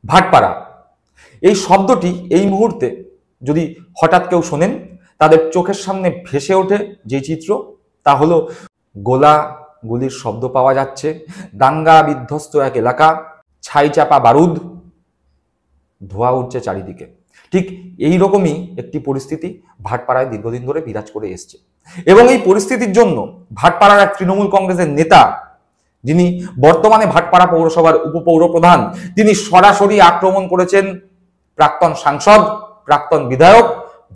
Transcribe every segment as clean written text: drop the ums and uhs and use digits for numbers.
ভাটপাড়া এই শব্দটি এই মুহূর্তে যদি হঠাৎ কেউ শোনেন, তাদের চোখের সামনে ভেসে ওঠে যে চিত্র, তা হলো গোলাগুলির শব্দ পাওয়া যাচ্ছে, দাঙ্গা বিধ্বস্ত এক এলাকা, ছাই চাপা বারুদ, ধোঁয়া উঠছে চারিদিকে। ঠিক এই রকমই একটি পরিস্থিতি ভাটপাড়ায় দীর্ঘদিন ধরে বিরাজ করে এসছে। এবং এই পরিস্থিতির জন্য ভাটপাড়ার এক তৃণমূল কংগ্রেসের নেতা, যিনি বর্তমানে ভাটপাড়া পৌরসভার উপপৌর প্রধান, তিনি সরাসরি আক্রমণ করেছেন প্রাক্তন সাংসদ, প্রাক্তন বিধায়ক,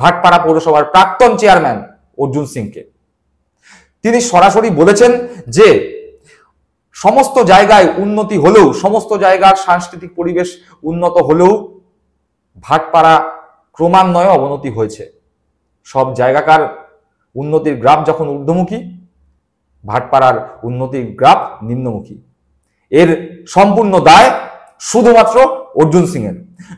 ভাটপাড়া পৌরসভার প্রাক্তন চেয়ারম্যান অর্জুন সিংকে। তিনি সরাসরি বলেছেন যে সমস্ত জায়গায় উন্নতি হলেও, সমস্ত জায়গার সাংস্কৃতিক পরিবেশ উন্নত হলেও ভাটপাড়া ক্রমান্বয়ে অবনতি হয়েছে। সব জায়গাকার উন্নতির গ্রাফ যখন ঊর্ধ্বমুখী, ভাটপাড়ার উন্নতির গ্রাফ নিম্নমুখী। এর সম্পূর্ণ দায় শুধুমাত্র অর্জুন সিং এর।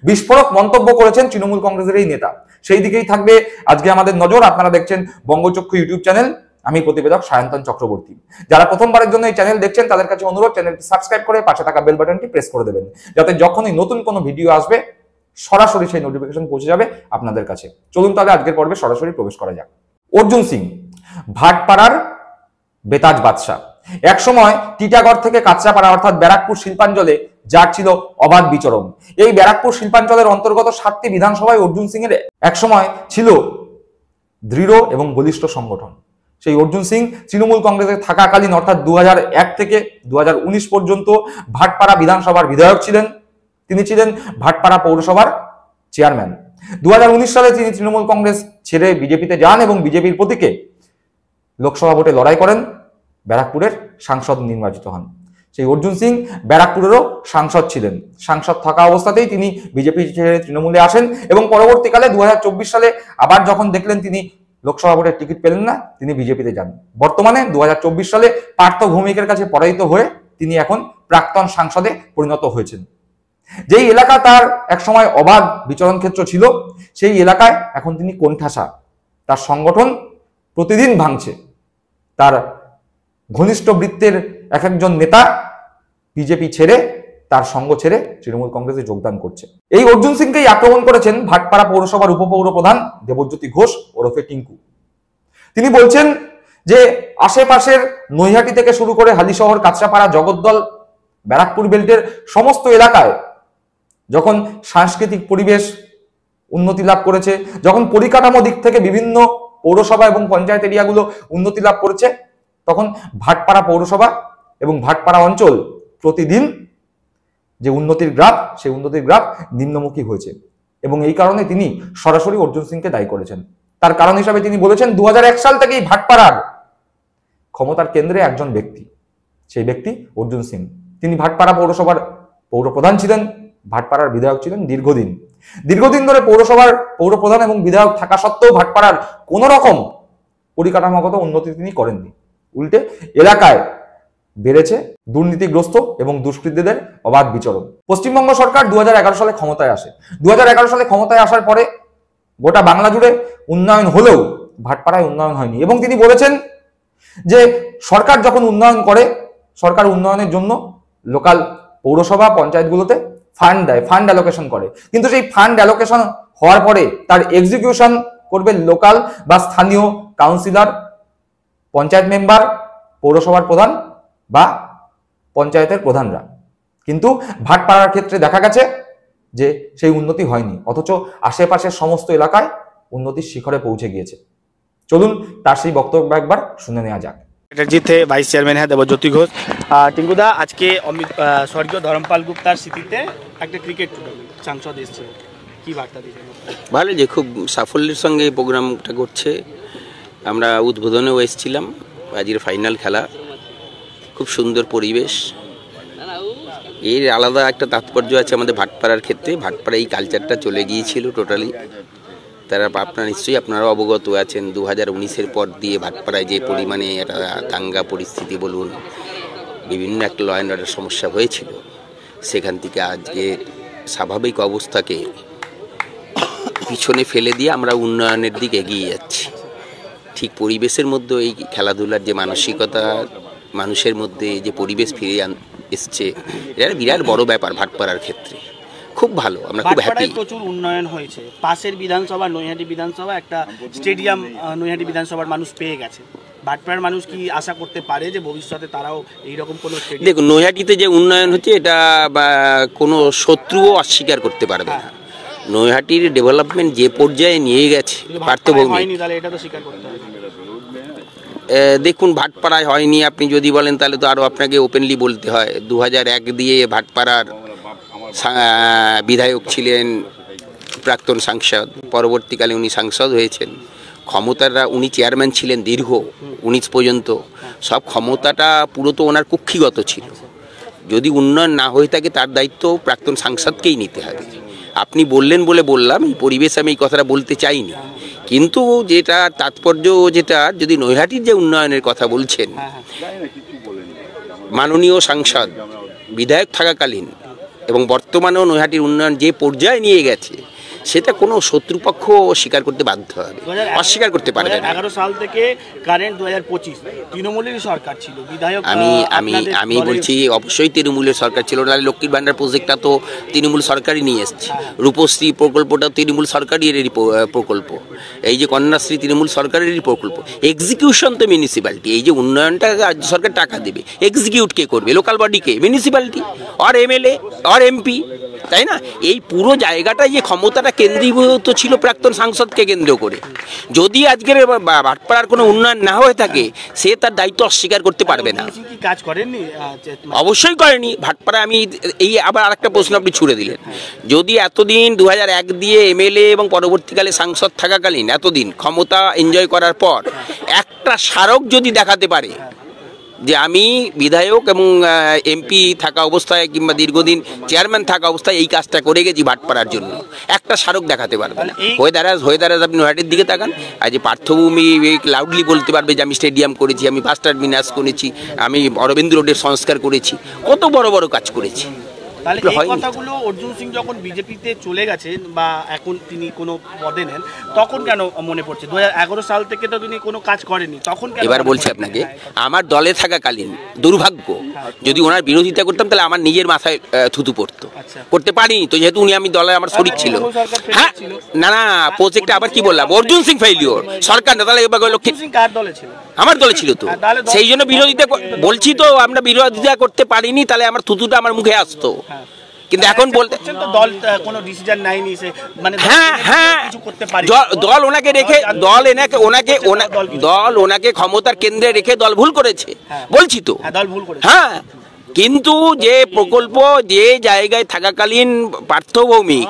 বিস্ফোরক মন্তব্য করেছেন তৃণমূল কংগ্রেসের এই নেতা। সেই দিকেই থাকবে আজকে আমাদের নজর। আপনারা দেখছেন বঙ্গচক্ষু ইউটিউব চ্যানেল, আমি প্রতিবেদক সায়ন্তন চক্রবর্তী। যারা প্রথমবারের জন্য এই চ্যানেল দেখছেন তাদের কাছে অনুরোধ, চ্যানেলটি সাবস্ক্রাইব করে পাশে থাকা বেল বাটনটি প্রেস করে দেবেন, যাতে যখনই নতুন কোনো ভিডিও আসবে সরাসরি সেই নোটিফিকেশন পৌঁছে যাবে আপনাদের কাছে। চলুন তাহলে আজকের পর্বে সরাসরি প্রবেশ করা যাক। অর্জুন সিং ভাটপাড়ার বেতাজ বাদশা। একসময় টিটাগড় থেকে কাঁচরাপাড়া অর্থাৎ ব্যারাকপুর শিল্পাঞ্চলে যার ছিল অবাধ বিচরণ। এই ব্যারাকপুর শিল্পাঞ্চলের অন্তর্গত 7টি বিধানসভায় অর্জুন সিং এর একসময় ছিল দৃঢ় এবং বলিষ্ঠ সংগঠন। সেই অর্জুন সিং তৃণমূল কংগ্রেসে থাকাকালীন অর্থাৎ 2001 থেকে 2019 পর্যন্ত ভাটপাড়া বিধানসভার বিধায়ক ছিলেন। তিনি ছিলেন ভাটপাড়া পৌরসভার চেয়ারম্যান। 2019 সালে তিনি তৃণমূল কংগ্রেস ছেড়ে বিজেপিতে যান এবং বিজেপির প্রতীকে লোকসভা ভোটে লড়াই করেন, ব্যারাকপুরের সাংসদ নির্বাচিত হন। সেই অর্জুন সিং ব্যারাকপুরেরও সাংসদ ছিলেন। সাংসদ থাকা অবস্থাতেই তিনি বিজেপি ছেড়ে তৃণমূলে আসেন এবং পরবর্তীকালে 2024 সালে আবার যখন দেখলেন তিনি লোকসভা ভোটের টিকিট পেলেন না, তিনি বিজেপিতে যান। বর্তমানে 2024 সালে পার্থ ভৌমিকের কাছে পরাজিত হয়ে তিনি এখন প্রাক্তন সাংসদে পরিণত হয়েছেন। যেই এলাকা তার একসময় অবাধ বিচরণ ক্ষেত্র ছিল, সেই এলাকায় এখন তিনি কোণঠাসা। তার সংগঠন প্রতিদিন ভাঙছে। তার ঘনিষ্ঠ বৃত্তের এক একজন নেতা বিজেপি ছেড়ে, তার সঙ্গ ছেড়ে তৃণমূল কংগ্রেসে যোগদান করছে। এই অর্জুন সিংকেই আক্রমণ করেছেন ভাটপাড়া পৌরসভার উপপৌর প্রধান দেবজ্যোতি ঘোষ ওরফে টিঙ্কু। তিনি বলছেন যে আশেপাশের নৈহাটি থেকে শুরু করে হালিশহর, কাঁচরাপাড়া, জগদ্দল, ব্যারাকপুর বেল্টের সমস্ত এলাকায় যখন সাংস্কৃতিক পরিবেশ উন্নতি লাভ করেছে, যখন পরিকাঠামো দিক থেকে বিভিন্ন পৌরসভা এবং পঞ্চায়েত এরিয়াগুলো উন্নতি লাভ করেছে, তখন ভাটপাড়া পৌরসভা এবং ভাটপাড়া অঞ্চল প্রতিদিন যে উন্নতির গ্রাফ, সেই উন্নতির গ্রাফ নিম্নমুখী হয়েছে। এবং এই কারণে তিনি সরাসরি অর্জুন সিংকে দায়ী করেছেন। তার কারণ হিসাবে তিনি বলেছেন 2001 সাল থেকেই ভাটপাড়ার ক্ষমতার কেন্দ্রে একজন ব্যক্তি, সেই ব্যক্তি অর্জুন সিং। তিনি ভাটপাড়া পৌরসভার পৌর প্রধান ছিলেন, ভাটপাড়ার বিধায়ক ছিলেন দীর্ঘদিন ধরে পৌরসভার পৌর প্রধান এবং বিধায়ক থাকা সত্ত্বেও ভাটপাড়ার কোন রকম পরিকাঠামোগত উন্নতি তিনি করেননি। উল্টে এলাকায় বেড়েছে দুর্নীতিগ্রস্ত এবং দুষ্কৃতীদের অবাধ বিচরণ। পশ্চিমবঙ্গ সরকার 2011 সালে ক্ষমতায় আসে। 2011 সালে ক্ষমতায় আসার পরে গোটা বাংলা জুড়ে উন্নয়ন হলেও ভাটপাড়ায় উন্নয়ন হয়নি। এবং তিনি বলেছেন যে সরকার যখন উন্নয়ন করে, সরকার উন্নয়নের জন্য লোকাল পৌরসভা পঞ্চায়েতগুলোতে ফান্ড দেয়, ফান্ড অ্যালোকেশন করে। কিন্তু সেই ফান্ড অ্যালোকেশন হওয়ার পরে তার এক্সিকিউশন করবে লোকাল বা স্থানীয় কাউন্সিলর, পঞ্চায়েত মেম্বার, পৌরসভার প্রধান বা পঞ্চায়েতের প্রধানরা। কিন্তু ভাটপাড়ার ক্ষেত্রে দেখা গেছে যে সেই উন্নতি হয়নি, অথচ আশেপাশের সমস্ত এলাকায় উন্নতির শিখরে পৌঁছে গিয়েছে। চলুন তার সেই বক্তব্য একবার শুনে নেওয়া যাক। চ্যাটার্জি थे ভাইস চেয়ারম্যান হ্যাঁ দেবজ্যোতি ঘোষ। টিঙ্কুদা, আজকে স্বর্গীয় ধরমপাল গুপ্তার স্মৃতিতে একটা ক্রিকেট সাংসদ এসছে, কি বার্তা দিবেন? ভালো, যে খুব সাফল্যের সঙ্গে এই প্রোগ্রামটা করছে। আমরা উদ্বোধনেও এসেছিলাম। আজকের ফাইনাল খেলা, খুব সুন্দর পরিবেশ। এর আলাদা একটা তাৎপর্য আছে আমাদের ভাটপাড়ার ক্ষেত্রে। ভাটপাড়া এই কালচারটা চলে গিয়েছিল টোটালি। তারা আপনারা নিশ্চয়ই আপনারাও অবগত আছেন, 2019-এর পর দিয়ে ভাটপাড়ায় যে পরিমাণে একটা দাঙ্গা পরিস্থিতি বলুন, বিভিন্ন একটা ল অ্যান্ড অর্ডার সমস্যা হয়েছিল, সেখান থেকে আজকে স্বাভাবিক অবস্থাকে পিছনে ফেলে দিয়ে আমরা উন্নয়নের দিকে এগিয়ে যাচ্ছি। ঠিক পরিবেশের মধ্যে এই খেলাধুলার যে মানসিকতা, মানুষের মধ্যে যে পরিবেশ ফিরে এসছে, এটা বিরাট বড় ব্যাপার ভাটপাড়ার ক্ষেত্রে। খুব ভালো, আমরা খুব হ্যাপি। ভাটপাড়ায় প্রচুর উন্নয়ন হয়েছে, পাশের বিধানসভা নৈহাটি বিধানসভা একটা স্টেডিয়াম নৈহাটি বিধানসভার মানুষ পেয়ে গেছে। ভাটপাড়ার মানুষ কি আশা করতে পারে যে ভবিষ্যতে তারাও এইরকম কোনো স্টেডিয়াম? দেখুন, নৈহাটিতে যে উন্নয়ন হচ্ছে এটা কোনো শত্রুও অস্বীকার করতে পারবে না। নৈহাটির ডেভেলপমেন্ট যে পর্যায়ে নিয়ে গেছে পার্থভূমি, হয়নি তাহলে এটা তো স্বীকার করতে হবে। দেখুন ভাটপাড়ায় হয়নি আপনি যদি বলেন তাহলে তো আরও আপনাকে ওপেনলি বলতে হয়। 2001 দিয়ে ভাটপাড়ার বিধায়ক ছিলেন প্রাক্তন সাংসদ, পরবর্তীকালে উনি সাংসদ হয়েছেন। ক্ষমতাটা উনি চেয়ারম্যান ছিলেন দীর্ঘ 19 পর্যন্ত, সব ক্ষমতাটা পুরো তো ওনার কক্ষিগত ছিল। যদি উন্নয়ন না হয়ে থাকে তার দায়িত্ব প্রাক্তন সাংসদকেই নিতে হবে। আপনি বললেন বলে বললাম, এই পরিবেশে আমি এই কথাটা বলতে চাইনি, কিন্তু যেটা তাৎপর্য, যেটা যদি নৈহাটির যে উন্নয়নের কথা বলছেন, মাননীয় সাংসদ বিধায়ক থাকাকালীন এবং বর্তমানেও নৈহাটির উন্নয়ন যে পর্যায়ে নিয়ে গেছে সেটা কোনো শত্রুপক্ষ স্বীকার করতে বাধ্য হবে, অস্বীকার করতে পারবে না। 2011 সাল থেকে কারেন্ট 2025 তৃণমূলেরই সরকার ছিল, বিধায়ক আমি বলছি অবশ্যই তৃণমূলের সরকার ছিল, নাহলে লক্ষ্মীর ভান্ডার প্রজেক্টটা তো তৃণমূল সরকারই নিয়ে এসছে, রূপশ্রী প্রকল্পটা তৃণমূল সরকারেরই প্রকল্প, এই যে কন্যাশ্রী তৃণমূল সরকারেরই প্রকল্প। এক্সিকিউশন তো মিউনিসিপ্যালিটি, এই যে উন্নয়নটা রাজ্য সরকার টাকা দেবে, এক্সিকিউট কে করবে? লোকাল বডিকে, মিউনিসিপ্যালিটি আর এমএলএ আর এমপি, তাই না? এই পুরো জায়গাটায় যে ক্ষমতাটা কেন্দ্রীভূত ছিল প্রাক্তন সাংসদকে কেন্দ্র করে। যদি আজকের ভাটপাড়ার কোনো উন্নয়ন না হয়ে থাকে সে তার দায়িত্ব অস্বীকার করতে পারবে না। কাজ করেননি? অবশ্যই করেনি। ভাটপাড়া আমি এই আবার আরেকটা প্রশ্ন আপনি ছুড়ে দিলেন, যদি এতদিন 2001 দিয়ে এমএলএ এবং পরবর্তীকালে সাংসদ থাকাকালীন এতদিন ক্ষমতা এনজয় করার পর একটা স্মারক যদি দেখাতে পারে যে আমি বিধায়ক এবং এমপি থাকা অবস্থায় কিংবা দীর্ঘদিন চেয়ারম্যান থাকা অবস্থায় এই কাজটা করে গেছি ভাটপাড়ার জন্য, একটা স্মারক দেখাতে পারবে না। হয়ে দাঁড়াজ আপনি নৈহাটির দিকে তাকান, আর যে পার্থভূমি লাউডলি বলতে পারবে যে আমি স্টেডিয়াম করেছি, আমি ফার্স্ট টার্মিনাস করেছি, আমি অরবিন্দ রোডের সংস্কার করেছি, কত বড় বড় কাজ করেছি। তাহলে এই কথাগুলো অর্জুন সিং যখন বিজেপিতে চলে গেছেন বা এখন তিনি কোনো পদে নেন তখন কেন মনে পড়ছে? 2011 সাল থেকে তো তিনি কোনো কাজ করেনি, তখন কেন? এবার বলছি আপনাকে, আমার দলে থাকাকালীন দুর্ভাগ্য, যদি ওনার বিরোধিতা করতাম তাহলে আমার নিজের মাথায় থুতু পড়তো, করতে পারিনি তো, যেহেতু উনি আমি দলে আমার শরিক ছিল। হ্যাঁ, না না, প্রজেক্টে আবার কি বললাম, অর্জুন সিং ফেইলিওর, সরকার না, তাহলে লক্ষ্মী কার দলে ছিল? আমার দলে ছিল তো, সেই জন্য বিরোধিতা বলছি তো, আমরা বিরোধিতা করতে পারিনি, তাহলে আমার থুতুটা আমার মুখে আসতো। কিন্তু এখন বলতে দল কোনো ডিসিশন নাইনি, মানে হ্যাঁ কিছু করতে পারি, দল ওনাকে রেখে দল ওনাকে ক্ষমতার কেন্দ্রে রেখে দল ভুল করেছে, বলছি তো, দল ভুল করেছে। হ্যাঁ, কিন্তু যে প্রকল্প যে জায়গায় থাকাকালীন পার্থভূমি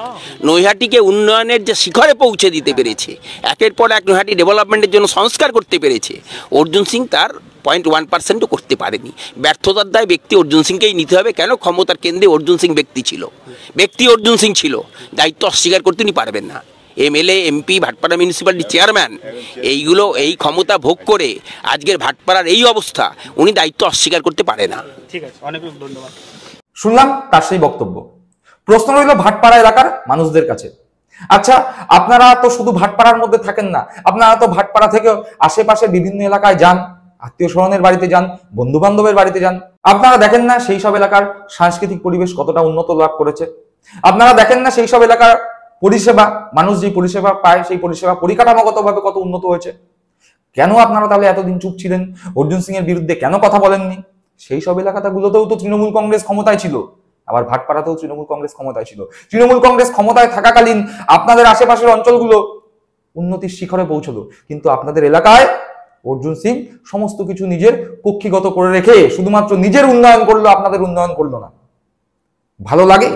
নৈহাটিকে উন্নয়নের যে শিখরে পৌঁছে দিতে পেরেছে, একের পর এক নৈহাটি ডেভেলপমেন্টের জন্য সংস্কার করতে পেরেছে, অর্জুন সিং তার 0.1% করতে পারেনি। ব্যর্থতার দায় ব্যক্তি অর্জুন সিংকেই নিতে হবে। কেন? ক্ষমতার কেন্দ্রে অর্জুন সিং ব্যক্তি অর্জুন সিং ছিল, দায়িত্ব অস্বীকার করতে উনি পারবেন না। MLA MP Bhatpara municipality chairman এইগুলো এই ক্ষমতা ভোগ করে আজকের ভাটপাড়ার এই অবস্থা, উনি দায়িত্ব অস্বীকার করতে পারে না। ঠিক আছে, অনেক ধন্যবাদ। শুনলাম তার সেই বক্তব্য। প্রশ্ন রইল ভাটপাড়া এলাকার মানুষদের কাছে, আচ্ছা আপনারা তো শুধু ভাটপাড়ার মধ্যে থাকেন না, আপনারা তো ভাটপাড়া থেকে আশেপাশে বিভিন্ন এলাকায় যান, আত্মীয় স্বজনের বাড়িতে যান, বন্ধু বান্ধবের বাড়িতে যান, আপনারা দেখেন না সেই সব এলাকার সাংস্কৃতিক পরিবেশ কতটা উন্নত লাভ করেছে? আপনারা দেখেন না সেই সব এলাকার পরিষেবা, মানুষ যে পরিষেবা পায় সেই পরিষেবা পরিকাঠামোগতভাবে কত উন্নত হয়েছে? কেন আপনারা তাহলে এতদিন চুপ ছিলেন? অর্জুন সিং এর বিরুদ্ধে কেন কথা বলেননি? সেই সব এলাকাগুলোতেও তো তৃণমূল কংগ্রেস ক্ষমতায় ছিল, আবার ভাটপাড়াতেও তৃণমূল কংগ্রেস ক্ষমতায় ছিল। তৃণমূল কংগ্রেস ক্ষমতায় থাকাকালীন আপনাদের আশেপাশের অঞ্চলগুলো উন্নতির শিখরে পৌঁছলো, কিন্তু আপনাদের এলাকায় অর্জুন সিং সমস্ত কিছু নিজের কক্ষিগত করে রেখে শুধুমাত্র নিজের উন্নয়ন করলো, আপনাদের উন্নয়ন করলো না। ভালো লাগে?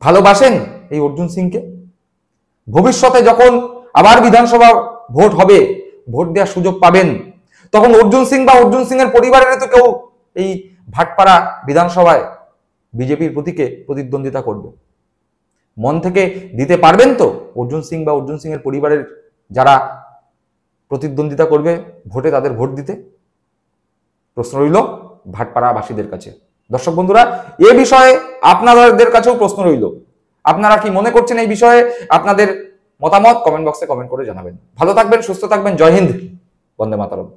ভালোবাসেন এই অর্জুন সিংকে? ভবিষ্যতে যখন আবার বিধানসভা ভোট হবে, ভোট দেওয়ার সুযোগ পাবেন, তখন অর্জুন সিং বা অর্জুন সিং এর পরিবারের তো কেউ এই ভাটপাড়া বিধানসভায় বিজেপির প্রতীকে প্রতিদ্বন্দ্বিতা করবে। মন থেকে দিতে পারবেন তো অর্জুন সিং বা অর্জুন সিং এর পরিবারের যারা প্রতিদ্বন্দ্বিতা করবে ভোটে, তাদের ভোট দিতে? প্রশ্ন রইল ভাটপাড়াবাসীদের কাছে। দর্শক বন্ধুরা, এ বিষয়ে আপনাদের কাছেও প্রশ্ন রইল, আপনারা কি মনে করছেন এই বিষয়ে? আপনাদের মতামত কমেন্ট বক্সে কমেন্ট করে জানাবেন। ভালো থাকবেন, সুস্থ থাকবেন। জয় হিন্দ, বন্দে মাতরম।